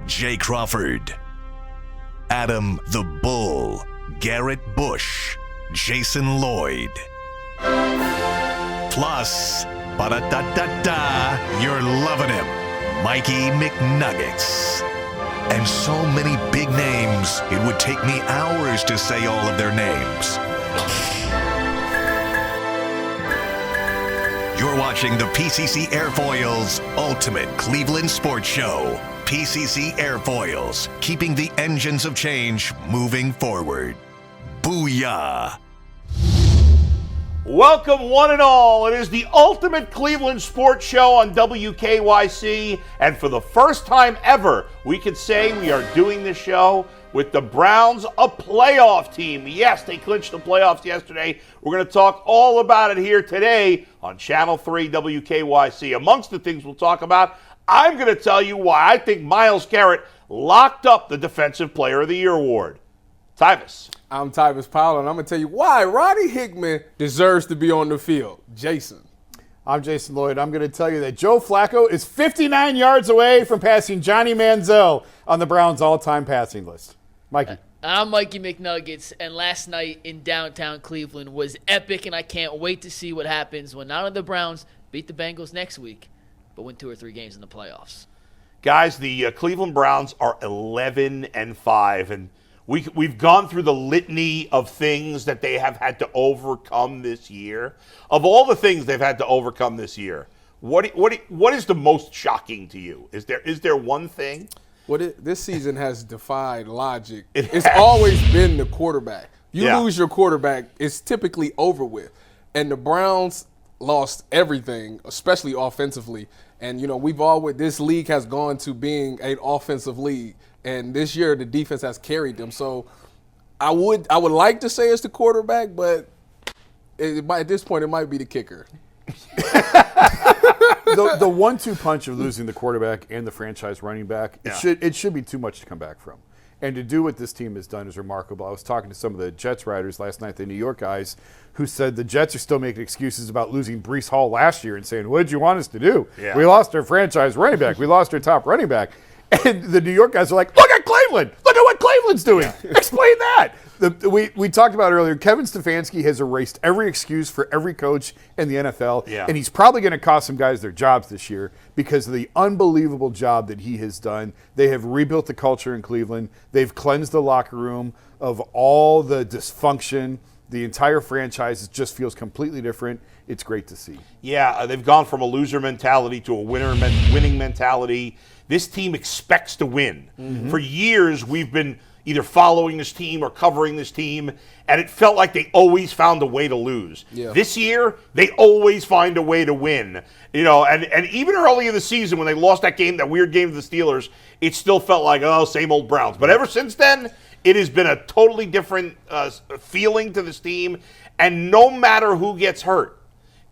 Jay Crawford, Adam the Bull, Garrett Bush, Jason Lloyd. Plus, ba-da-da-da-da, you're loving him, Mikey McNuggets. And so many big names, it would take me hours to say all of their names. You're watching the PCC Airfoils Ultimate Cleveland Sports Show. PCC Airfoils, keeping the engines of change moving forward. Booyah! Welcome one and all. It is the Ultimate Cleveland Sports Show on WKYC. And for the first time ever, we could say we are doing this show with the Browns, a playoff team. Yes, they clinched the playoffs yesterday. We're going to talk all about it here today on Channel 3 WKYC. Amongst the things we'll talk about, I'm going to tell you why I think Myles Garrett locked up the Defensive Player of the Year award. Tyvis. I'm Tyvis Powell, and I'm going to tell you why Roddy Hickman deserves to be on the field. Jason. I'm Jason Lloyd. I'm going to tell you that Joe Flacco is 59 yards away from passing Johnny Manziel on the Browns' all-time passing list. Mikey. I'm Mikey McNuggets, and last night in downtown Cleveland was epic, and I can't wait to see what happens when not only the Browns beat the Bengals next week, but win 2 or 3 games in the playoffs. Guys, the Cleveland Browns are 11-5, and we've gone through the litany of things that they have had to overcome this year. Of all the things they've had to overcome this year, what is the most shocking to you? Is there one thing? This season has defied logic. It's always been the quarterback. You lose your quarterback, it's typically over with. And the Browns lost everything, especially offensively. And, this league has gone to being an offensive league. And this year, the defense has carried them. So I would like to say it's the quarterback, but at this point, it might be the kicker. The 1-2 punch of losing the quarterback and the franchise running back, it should be too much to come back from. And to do what this team has done is remarkable. I was talking to some of the Jets writers last night, the New York guys, who said the Jets are still making excuses about losing Breece Hall last year and saying, what did you want us to do? Yeah. We lost our franchise running back. We lost our top running back. And the New York guys are like, look at Cleveland. Look at what Cleveland's doing. Explain that. We talked about earlier, Kevin Stefanski has erased every excuse for every coach in the NFL, and he's probably going to cost some guys their jobs this year because of the unbelievable job that he has done. They have rebuilt the culture in Cleveland. They've cleansed the locker room of all the dysfunction. The entire franchise just feels completely different. It's great to see. Yeah, they've gone from a loser mentality to a winning mentality. This team expects to win. Mm-hmm. For years, we've been either following this team or covering this team, and it felt like they always found a way to lose. Yeah. This year, they always find a way to win. And even early in the season when they lost that weird game to the Steelers, it still felt like, same old Browns. But ever since then, it has been a totally different feeling to this team, and no matter who gets hurt,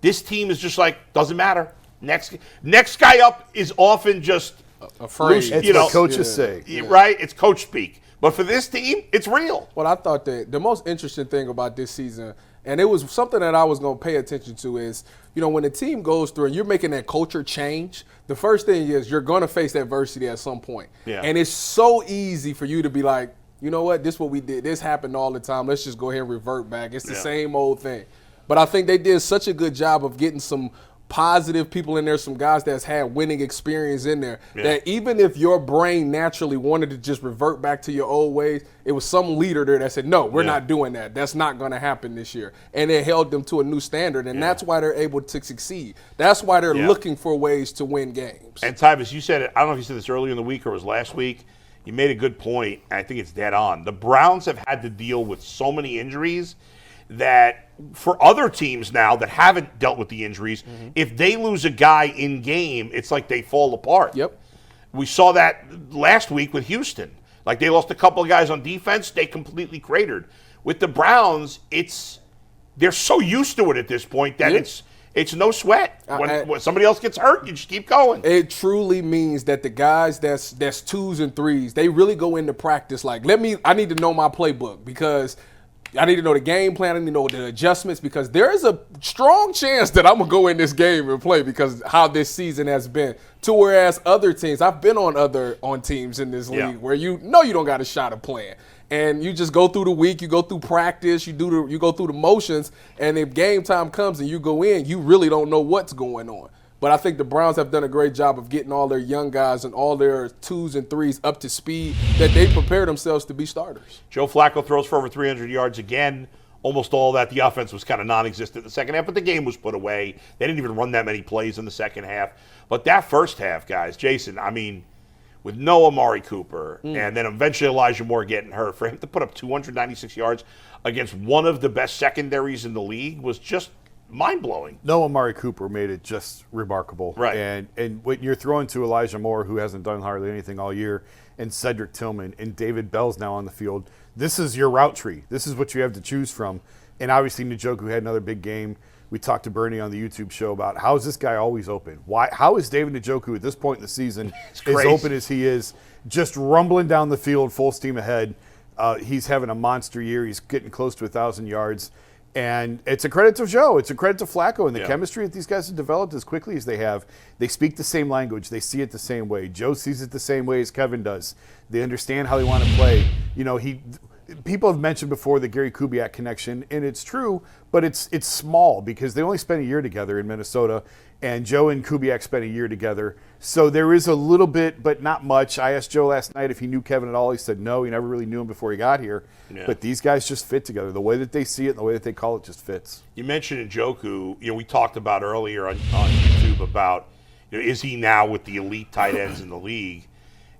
this team is just like, doesn't matter. Next guy up is often just afraid. It's what coaches say. Right? It's coach speak. But for this team, it's real. Well, I thought that the most interesting thing about this season, and it was something that I was going to pay attention to, is, when the team goes through and you're making that culture change, the first thing is you're going to face adversity at some point. Yeah. And it's so easy for you to be like, you know what, this is what we did. This happened all the time. Let's just go ahead and revert back. It's the same old thing. But I think they did such a good job of getting some positive people in there, some guys that's had winning experience in there, that even if your brain naturally wanted to just revert back to your old ways, it was some leader there that said, no, we're not doing that. That's not going to happen this year. And it held them to a new standard, and that's why they're able to succeed. That's why they're looking for ways to win games. And Tyvis, you said it, I don't know if you said this earlier in the week or it was last week, you made a good point, and I think it's dead on. The Browns have had to deal with so many injuries that for other teams now that haven't dealt with the injuries, if they lose a guy in game, it's like they fall apart. Yep. We saw that last week with Houston. Like they lost a couple of guys on defense, they completely cratered. With the Browns, they're so used to it at this point that it's no sweat. When somebody else gets hurt, you just keep going. It truly means that the guys that's 2s and 3s, they really go into practice like, I need to know my playbook, because I need to know the game plan. I need to know the adjustments because there is a strong chance that I'm going to go in this game and play because how this season has been. To whereas other teams, I've been on teams in this league where you know you don't got a shot of playing. And you just go through the week, you go through practice, you go through the motions, and if game time comes and you go in, you really don't know what's going on. But I think the Browns have done a great job of getting all their young guys and all their 2s and 3s up to speed that they prepare themselves to be starters. Joe Flacco throws for over 300 yards again. Almost all that. The offense was kind of non-existent in the second half, but the game was put away. They didn't even run that many plays in the second half. But that first half, guys, Jason, I mean, with no Amari Cooper and then eventually Elijah Moore getting hurt, for him to put up 296 yards against one of the best secondaries in the league was just mind-blowing. No Amari Cooper made it just remarkable. Right. And when you're throwing to Elijah Moore, who hasn't done hardly anything all year, and Cedric Tillman, and David Bell's now on the field, this is your route tree. This is what you have to choose from. And obviously Njoku had another big game. We talked to Bernie on the YouTube show about how is this guy always open? How is David Njoku at this point in the season as open as he is, just rumbling down the field full steam ahead? He's having a monster year. He's getting close to 1,000 yards. And it's a credit to Joe. It's a credit to Flacco and the chemistry that these guys have developed as quickly as they have. They speak the same language. They see it the same way. Joe sees it the same way as Kevin does. They understand how they want to play. You know, people have mentioned before the Gary Kubiak connection, and it's true, but it's small because they only spent a year together in Minnesota, and Joe and Kubiak spent a year together. So there is a little bit, but not much. I asked Joe last night if he knew Kevin at all. He said no, he never really knew him before he got here. Yeah. But these guys just fit together. The way that they see it and the way that they call it just fits. You mentioned Njoku. We talked about earlier on YouTube about, is he now with the elite tight ends in the league?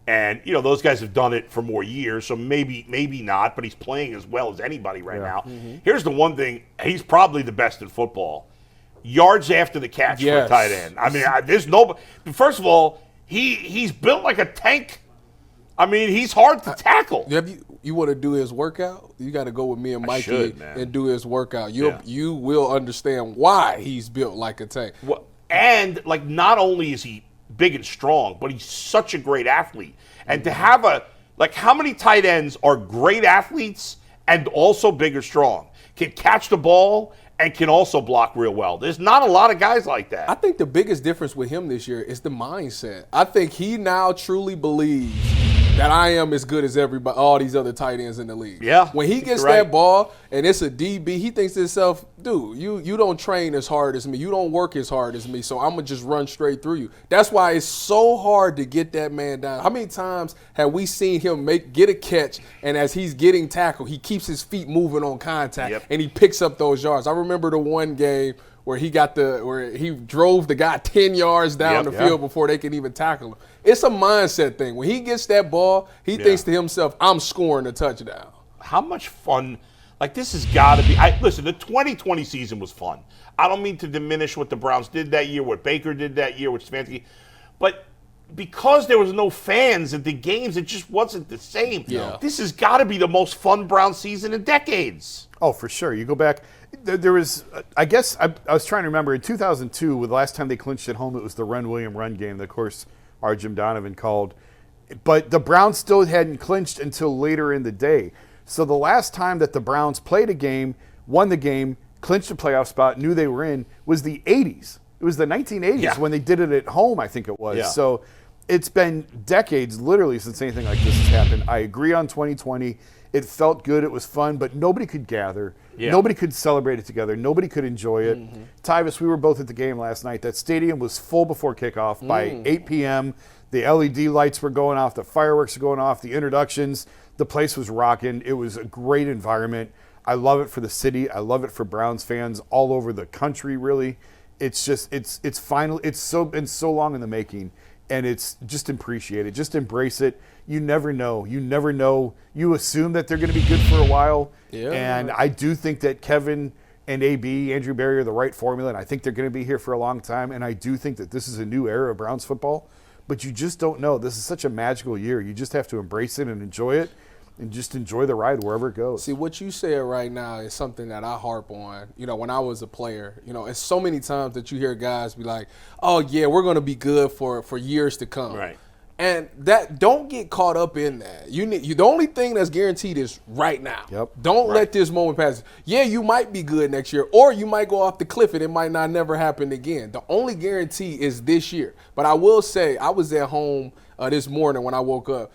And, those guys have done it for more years, so maybe not, but he's playing as well as anybody right now. Mm-hmm. Here's the one thing. He's probably the best in football. Yards after the catch for a tight end. I mean, there's no – first of all, he's built like a tank. I mean, he's hard to tackle. You want to do his workout? You got to go with me and Mikey and do his workout. You will understand why he's built like a tank. Well, and, not only is he big and strong, but he's such a great athlete. And to have how many tight ends are great athletes and also big or strong? Can catch the ball and can also block real well. There's not a lot of guys like that. I think the biggest difference with him this year is the mindset. I think he now truly believes that I am as good as all these other tight ends in the league. Yeah. When he gets that ball and it's a DB, he thinks to himself, dude, you don't train as hard as me. You don't work as hard as me, so I'm going to just run straight through you. That's why it's so hard to get that man down. How many times have we seen him get a catch, and as he's getting tackled, he keeps his feet moving on contact, and he picks up those yards. I remember the one game where he drove the guy 10 yards down the field before they could even tackle him. It's a mindset thing. When he gets that ball, he thinks to himself, I'm scoring a touchdown. How much fun, this has got to be. Listen, the 2020 season was fun. I don't mean to diminish what the Browns did that year, what Baker did that year, which is fantasy, but because there was no fans at the games, it just wasn't the same. Yeah. This has got to be the most fun Browns season in decades. Oh, for sure. You go back. There was, I guess, I was trying to remember, in 2002, with the last time they clinched at home, it was the William Run game that, of course, our Jim Donovan called. But the Browns still hadn't clinched until later in the day. So the last time that the Browns played a game, won the game, clinched a playoff spot, knew they were in, was the 80s. It was the 1980s when they did it at home, I think it was. Yeah. So it's been decades, literally, since anything like this has happened. I agree on 2020. It felt good. It was fun, but nobody could gather. Yeah. Nobody could celebrate it together. Nobody could enjoy it. Mm-hmm. Tyvis, we were both at the game last night. That stadium was full before kickoff. By 8 p.m., the LED lights were going off. The fireworks were going off. The introductions. The place was rocking. It was a great environment. I love it for the city. I love it for Browns fans all over the country, really. It's just, it's final. It's been so long in the making, and it's just appreciate it. Just embrace it. You never know. You never know. You assume that they're going to be good for a while. Yeah. And I do think that Kevin and AB, Andrew Berry, are the right formula, and I think they're going to be here for a long time. And I do think that this is a new era of Browns football. But you just don't know. This is such a magical year. You just have to embrace it and enjoy it, and just enjoy the ride wherever it goes. See, what you said right now is something that I harp on. When I was a player, it's so many times that you hear guys be like, oh, yeah, we're going to be good for years to come. Right. And that, don't get caught up in that. The only thing that's guaranteed is right now. Yep. Don't let this moment pass. Yeah, you might be good next year, or you might go off the cliff and it might not never happen again. The only guarantee is this year. But I will say, I was at home this morning when I woke up.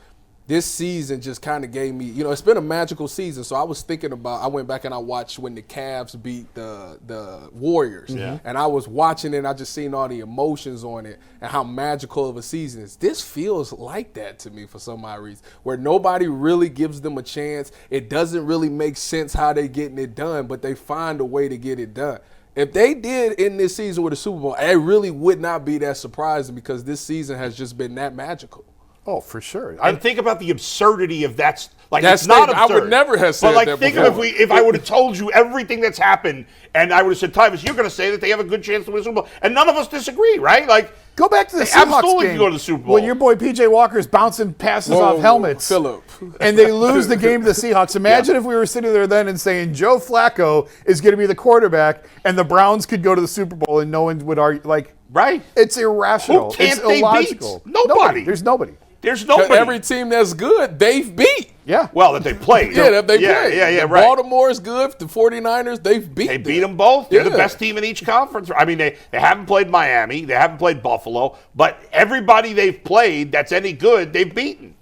This season just kind of gave me, it's been a magical season. So I was thinking about, I went back and I watched when the Cavs beat the Warriors. Yeah. And I was watching it and I just seen all the emotions on it and how magical of a season is. This feels like that to me for some odd reason, where nobody really gives them a chance. It doesn't really make sense how they getting it done, but they find a way to get it done. If they did in this season with the Super Bowl, it really would not be that surprising because this season has just been that magical. Oh, for sure. And think about the absurdity of that. Like, it's not absurd. I would never have said that. But think of if I would have told you everything that's happened, and I would have said, Tyvus, you're going to say that they have a good chance to win the Super Bowl, and none of us disagree, right? Like, go back to the Seahawks absolutely game go to the Super Bowl when your boy PJ Walker's bouncing passes off helmets, Phillip, and they lose the game to the Seahawks. Imagine if we were sitting there then and saying Joe Flacco is going to be the quarterback, and the Browns could go to the Super Bowl, and no one would argue. Like, right? It's irrational. Who can't it's they illogical. beat? Nobody. There's nobody. There's nobody. Every team that's good, they've beat. Yeah. Well, that they played. That they played. Yeah, right. Baltimore's good. The 49ers, they've beat them. They beat them both. They're the best team in each conference. I mean, they haven't played Miami. They haven't played Buffalo. But everybody they've played that's any good, they've beaten.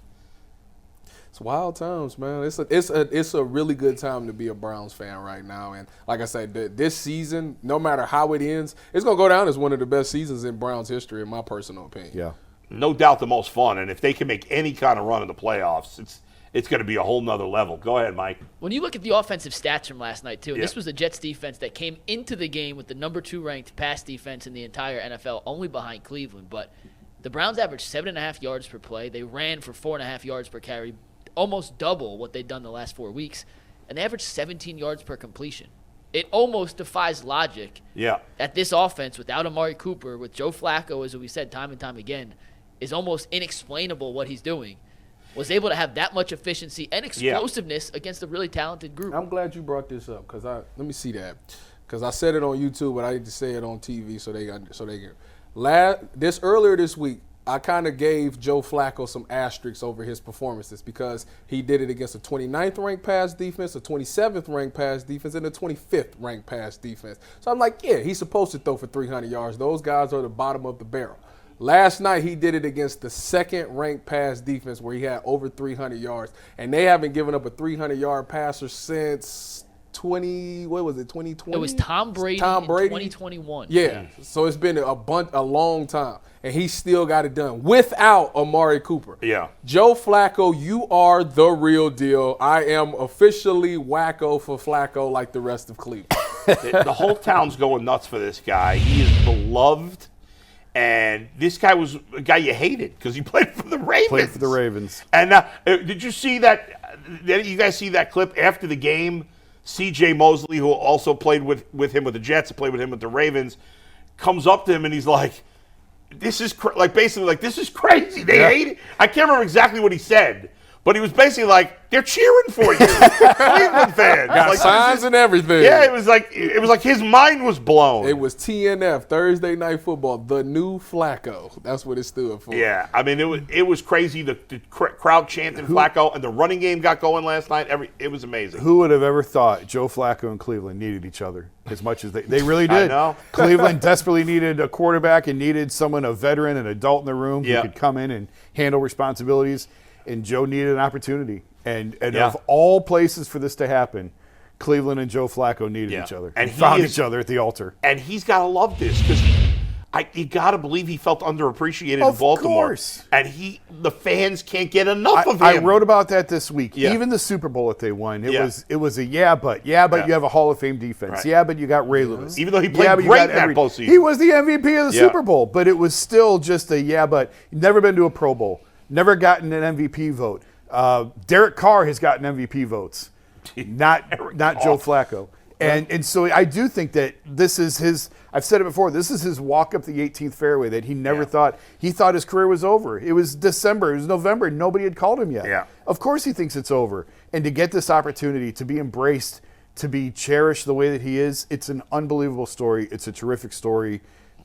It's wild times, man. It's a really good time to be a Browns fan right now. And like I said, this season, no matter how it ends, it's going to go down as one of the best seasons in Browns history, in my personal opinion. Yeah. No doubt the most fun. And if they can make any kind of run in the playoffs, it's going to be a whole nother level. Go ahead, Mike. When you look at the offensive stats from last night, too, this was the Jets defense that came into the game with the number 2 ranked pass defense in the entire NFL, only behind Cleveland. But the Browns averaged 7.5 yards per play. They ran for 4.5 yards per carry, almost double what they'd done the last 4 weeks. And they averaged 17 yards per completion. It almost defies logic that this offense, without Amari Cooper, with Joe Flacco, as we said time and time again, is almost inexplainable what he's doing, was able to have that much efficiency and explosiveness against a really talented group. I'm glad you brought this up because let me see that, because I said it on YouTube, but I need to say it on TV so they get. Earlier this week, I kind of gave Joe Flacco some asterisks over his performances because he did it against a 29th ranked pass defense, a 27th ranked pass defense, and a 25th ranked pass defense. So I'm like, yeah, he's supposed to throw for 300 yards. Those guys are the bottom of the barrel. Last night, he did it against the second-ranked pass defense where he had over 300 yards. And they haven't given up a 300-yard passer since 2020? It was Tom Brady in 2021. Yeah, so it's been a long time. And he still got it done without Amari Cooper. Yeah. Joe Flacco, you are the real deal. I am officially wacko for Flacco like the rest of Cleveland. The whole town's going nuts for this guy. He is beloved. And this guy was a guy you hated because he played for the Ravens. And did you see that? Did you guys see that clip after the game? C.J. Mosley, who also played with him with the Jets, played with him with the Ravens, comes up to him and he's like, "This is this is crazy. They hate it." I can't remember exactly what he said, but he was basically like, "They're cheering for you, Cleveland fans." Got like, signs and everything. Yeah, it was like his mind was blown. It was TNF, Thursday Night Football, the new Flacco. That's what it stood for. Yeah, I mean it was crazy. The crowd chanting Flacco, and the running game got going last night. It was amazing. Who would have ever thought Joe Flacco and Cleveland needed each other as much as they really did? I know. Cleveland desperately needed a quarterback and needed someone, a veteran, an adult in the room who could come in and handle responsibilities. And Joe needed an opportunity. And of all places for this to happen, Cleveland and Joe Flacco needed each other. And found each other at the altar. And he's got to love this because you got to believe he felt underappreciated in Baltimore. Of course. And the fans can't get enough of him. I wrote about that this week. Yeah. Even the Super Bowl that they won, it was a but you have a Hall of Fame defense. Right. Yeah, but you got Ray Lewis. Even though he played great in that postseason. He was the MVP of the Super Bowl, but it was still just a but. Never been to a Pro Bowl. Never gotten an MVP vote. Derek Carr has gotten MVP votes, not Joe Flacco. And so I do think that this is his, I've said it before, this is his walk up the 18th fairway that he never thought, he thought his career was over. It was December, it was November, nobody had called him yet. Yeah. Of course he thinks it's over. And to get this opportunity to be embraced, to be cherished the way that he is, it's an unbelievable story. It's a terrific story.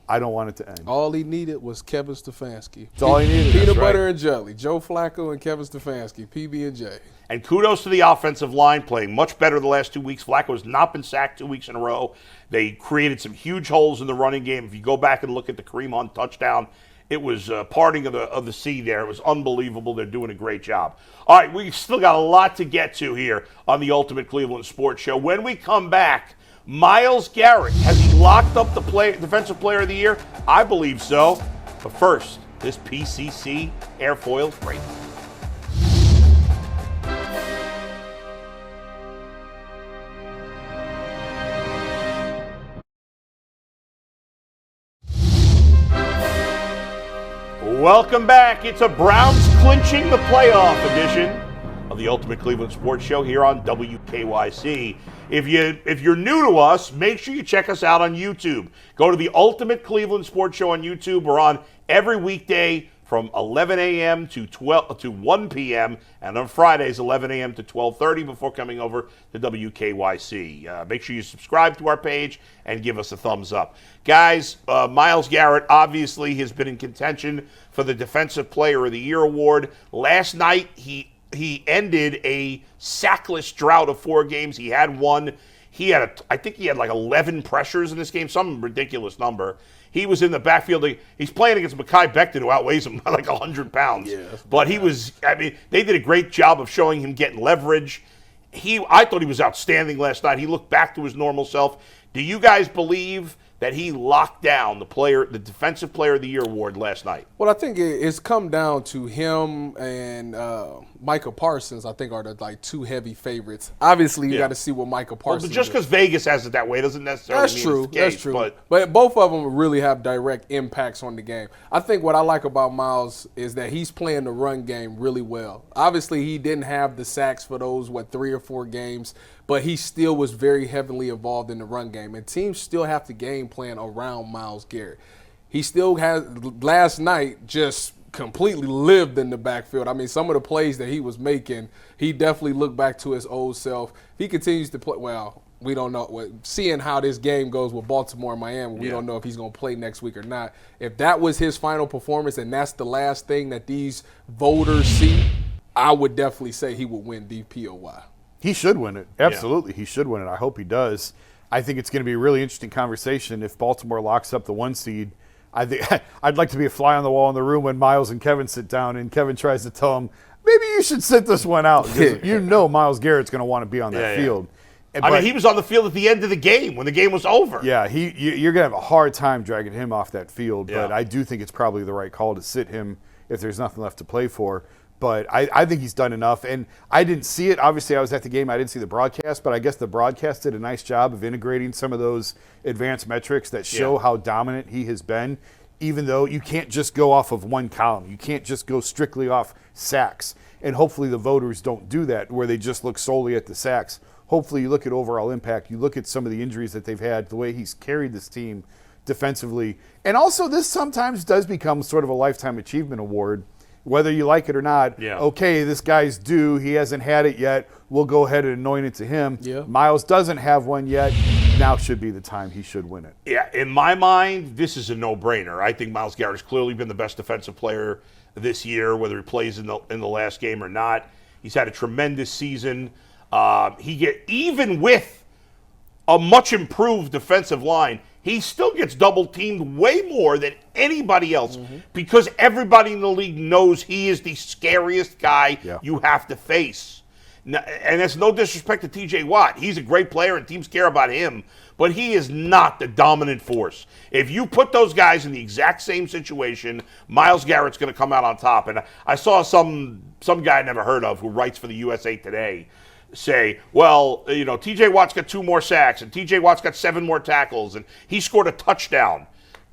I don't want it to end. All he needed was Kevin Stefanski. That's all he needed. Peanut That's butter right. and jelly. Joe Flacco and Kevin Stefanski. PB&J. And kudos to the offensive line playing much better the last 2 weeks. Flacco has not been sacked 2 weeks in a row. They created some huge holes in the running game. If you go back and look at the Kareem Hunt touchdown, it was parting of the sea there. It was unbelievable. They're doing a great job. All right, we've still got a lot to get to here on the Ultimate Cleveland Sports Show. When we come back, Myles Garrett, has he locked up the Defensive Player of the Year? I believe so. But first, this PCC airfoil freight. Welcome back. It's a Browns clinching the playoff edition of the Ultimate Cleveland Sports Show here on WKYC. If you're new to us, make sure you check us out on YouTube. Go to the Ultimate Cleveland Sports Show on YouTube. We're on every weekday from 11 a.m. to 1 p.m. and on Fridays 11 a.m. to 12:30 before coming over to WKYC. Make sure you subscribe to our page and give us a thumbs up. Guys, Myles Garrett obviously has been in contention for the Defensive Player of the Year award. Last night he ended a sackless drought of 4 games. He had one. I think he had like 11 pressures in this game, some ridiculous number. He was in the backfield. He's playing against Mekhi Becton, who outweighs him by like 100 pounds. Yeah, but they did a great job of showing him getting leverage. I thought he was outstanding last night. He looked back to his normal self. Do you guys believe that he locked down the Defensive Player of the Year award last night? Well, I think it's come down to him and Micah Parsons, I think, are the 2 heavy favorites. Obviously, you got to see what Micah Parsons just because Vegas has it that way doesn't necessarily mean it's the case. That's true. But both of them really have direct impacts on the game. I think what I like about Myles is that he's playing the run game really well. Obviously, he didn't have the sacks for those, 3 or 4 games, but he still was very heavily involved in the run game. And teams still have to game plan around Myles Garrett. He still has, last night, just completely lived in the backfield. I mean, some of the plays that he was making, he definitely looked back to his old self. He continues to play, well, we don't know. Seeing how this game goes with Baltimore and Miami, we don't know if he's going to play next week or not. If that was his final performance and that's the last thing that these voters see, I would definitely say he would win DPOY. He should win it. Absolutely, he should win it. I hope he does. I think it's going to be a really interesting conversation if Baltimore locks up the 1 seed. I'd like to be a fly on the wall in the room when Myles and Kevin sit down and Kevin tries to tell him, maybe you should sit this one out. You know Myles Garrett's going to want to be on that field. I mean, he was on the field at the end of the game when the game was over. Yeah, you're going to have a hard time dragging him off that field, but I do think it's probably the right call to sit him if there's nothing left to play for. But I think he's done enough. And I didn't see it. Obviously, I was at the game. I didn't see the broadcast. But I guess the broadcast did a nice job of integrating some of those advanced metrics that show how dominant he has been, even though you can't just go off of one column. You can't just go strictly off sacks. And hopefully the voters don't do that where they just look solely at the sacks. Hopefully you look at overall impact. You look at some of the injuries that they've had, the way he's carried this team defensively. And also this sometimes does become sort of a lifetime achievement award. Whether you like it or not, okay, this guy's due. He hasn't had it yet. We'll go ahead and anoint it to him. Yeah. Myles doesn't have one yet. Now should be the time he should win it. Yeah, in my mind, this is a no-brainer. I think Myles Garrett has clearly been the best defensive player this year, whether he plays in the last game or not. He's had a tremendous season. Even with a much improved defensive line, he still gets double-teamed way more than anybody else because everybody in the league knows he is the scariest guy you have to face. Now, and that's no disrespect to T.J. Watt. He's a great player and teams care about him, but he is not the dominant force. If you put those guys in the exact same situation, Myles Garrett's going to come out on top. And I saw some guy I never heard of who writes for the USA Today say, well, T.J. Watt's got 2 more sacks, and T.J. Watt's got 7 more tackles, and he scored a touchdown.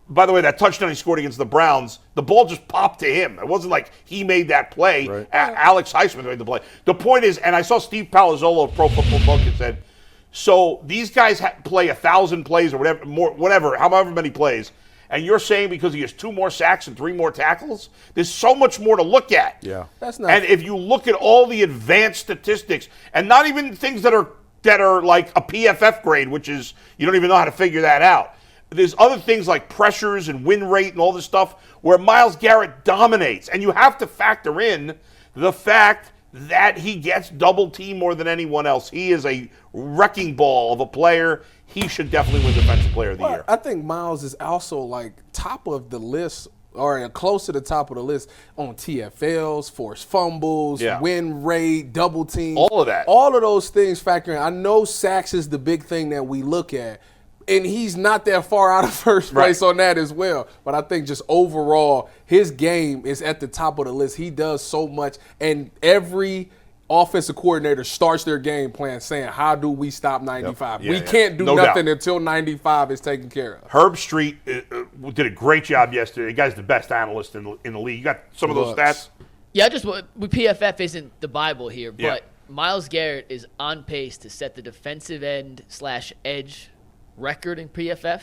By the way, that touchdown he scored against the Browns, the ball just popped to him. It wasn't like he made that play. Right. Alex Highsmith made the play. The point is, and I saw Steve Palazzolo of Pro Football Focus said, so these guys play 1,000 plays or whatever, however many plays, and you're saying because he has 2 more sacks and 3 more tackles, there's so much more to look at. Yeah, that's not. And if you look at all the advanced statistics, and not even things that are like a PFF grade, which is you don't even know how to figure that out. there's other things like pressures and win rate and all this stuff where Myles Garrett dominates. And you have to factor in the fact that he gets double teamed more than anyone else. He is a wrecking ball of a player. He should definitely win Defensive Player of the Year. I think Myles is also like top of the list, or close to the top of the list on TFLs, forced fumbles, win rate, double teams. All of that. All of those things factor in. I know sacks is the big thing that we look at, and he's not that far out of first place on that as well. But I think just overall, his game is at the top of the list. He does so much, and every offensive coordinator starts their game plan saying, how do we stop 95? We can't do nothing until 95 is taken care of. Herb Street did a great job yesterday. The guy's the best analyst in the league. You got some of those stats? Yeah, PFF isn't the Bible here, but Myles Garrett is on pace to set the defensive end/edge record in PFF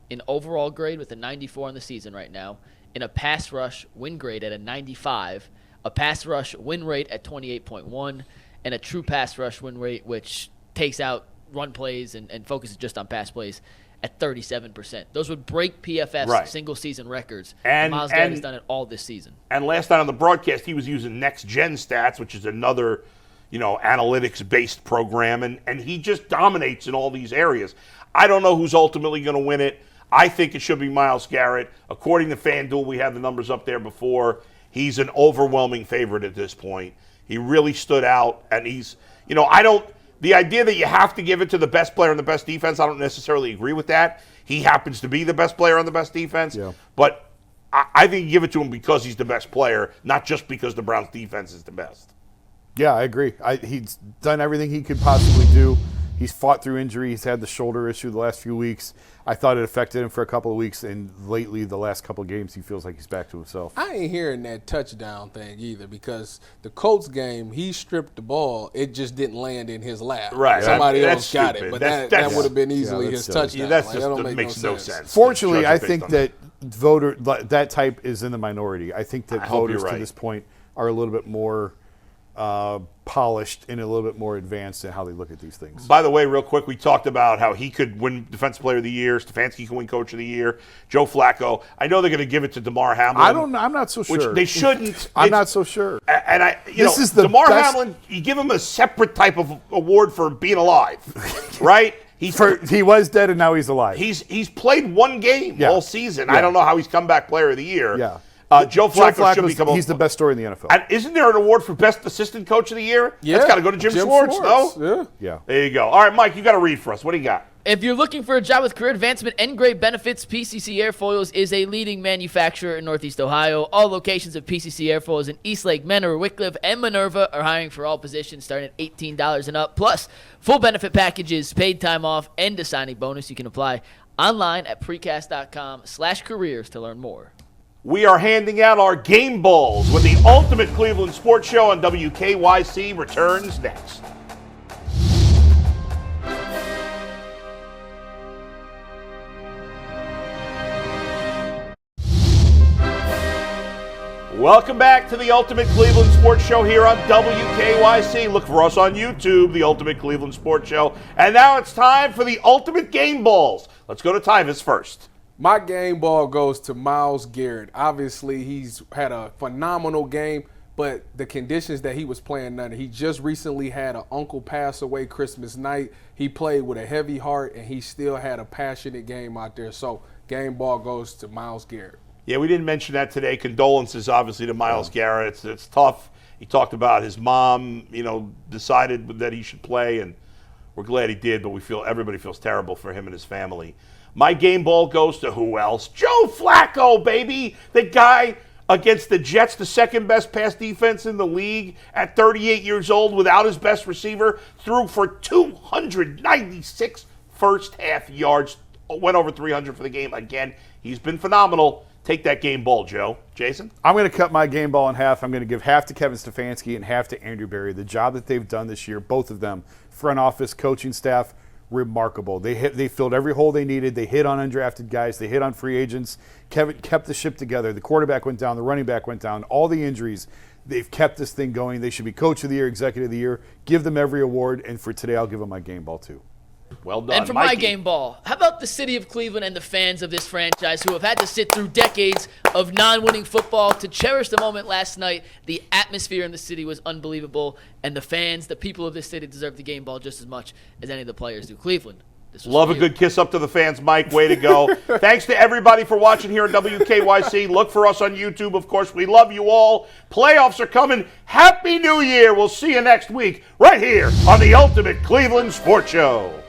in overall grade with a 94 on the season right now, in a pass rush win grade at a 95, a pass rush win rate at 28.1, and a true pass rush win rate, which takes out run plays and focuses just on pass plays, at 37%. Those would break PFF's single-season records. And Myles Garrett has done it all this season. And last night on the broadcast, he was using Next Gen Stats, which is another, analytics-based program, and he just dominates in all these areas. I don't know who's ultimately going to win it. I think it should be Myles Garrett. According to FanDuel, we had the numbers up there before. He's an overwhelming favorite at this point. He really stood out, and he's, the idea that you have to give it to the best player on the best defense, I don't necessarily agree with that. He happens to be the best player on the best defense, but I think you give it to him because he's the best player, not just because the Browns' defense is the best. Yeah, I agree. He's done everything he could possibly do. He's fought through injury. He's had the shoulder issue the last few weeks. I thought it affected him for a couple of weeks, and lately, the last couple of games, he feels like he's back to himself. I ain't hearing that touchdown thing either, because the Colts game, he stripped the ball. It just didn't land in his lap. Right. Somebody else got stupid. it, but that would have been easily his touchdown. That makes no sense. Fortunately, I think that that type is in the minority. I think that voters to this point are a little bit more polished and a little bit more advanced in how they look at these things. By the way, real quick, we talked about how he could win Defensive Player of the Year. Stefanski can win Coach of the Year. Joe Flacco. I know they're going to give it to DeMar Hamlin. I'm not so sure. Which they shouldn't. I'm not so sure. And DeMar Hamlin, you give him a separate type of award for being alive, right? He was dead and now he's alive. He's played one game all season. I don't know how he's comeback Player of the Year. Yeah. Joe Flacco should become he's the best story in the NFL. And isn't there an award for Best Assistant Coach of the Year? Yeah. That's got to go to Jim Schwartz, no? Yeah. There you go. All right, Mike, you got to read for us. What do you got? If you're looking for a job with career advancement and great benefits, PCC Airfoils is a leading manufacturer in Northeast Ohio. All locations of PCC Airfoils in Eastlake, Menor, Wickliffe, and Minerva are hiring for all positions starting at $18 and up, plus full benefit packages, paid time off, and a signing bonus. You can apply online at precast.com/careers to learn more. We are handing out our game balls when the Ultimate Cleveland Sports Show on WKYC returns next. Welcome back to the Ultimate Cleveland Sports Show here on WKYC. Look for us on YouTube, the Ultimate Cleveland Sports Show. And now it's time for the Ultimate Game Balls. Let's go to Tyvis first. My game ball goes to Myles Garrett. Obviously, he's had a phenomenal game, but the conditions that he was playing under, he just recently had an uncle pass away Christmas night. He played with a heavy heart, and he still had a passionate game out there. So, game ball goes to Myles Garrett. Yeah, we didn't mention that today. Condolences, obviously, to Myles Garrett. It's tough. He talked about his mom, decided that he should play, and we're glad he did, but everybody feels terrible for him and his family. My game ball goes to who else? Joe Flacco, baby. The guy against the Jets, the second best pass defense in the league at 38 years old without his best receiver, threw for 296 first half yards, went over 300 for the game. Again, he's been phenomenal. Take that game ball, Joe. Jason? I'm going to cut my game ball in half. I'm going to give half to Kevin Stefanski and half to Andrew Berry. The job that they've done this year, both of them, front office, coaching staff, remarkable. They filled every hole they needed. They hit on undrafted guys. They hit on free agents. Kevin kept the ship together. The quarterback went down. The running back went down. All the injuries. They've kept this thing going. They should be Coach of the Year, Executive of the Year. Give them every award. And for today, I'll give them my game ball too. Well done, And for Mikey. my game ball, how about the city of Cleveland and the fans of this franchise who have had to sit through decades of non-winning football to cherish the moment last night? The atmosphere in the city was unbelievable, and the fans, the people of this city, deserve the game ball just as much as any of the players do. Cleveland. Love a good kiss up to the fans, Mike. Way to go. Thanks to everybody for watching here at WKYC. Look for us on YouTube, of course. We love you all. Playoffs are coming. Happy New Year. We'll see you next week right here on the Ultimate Cleveland Sports Show.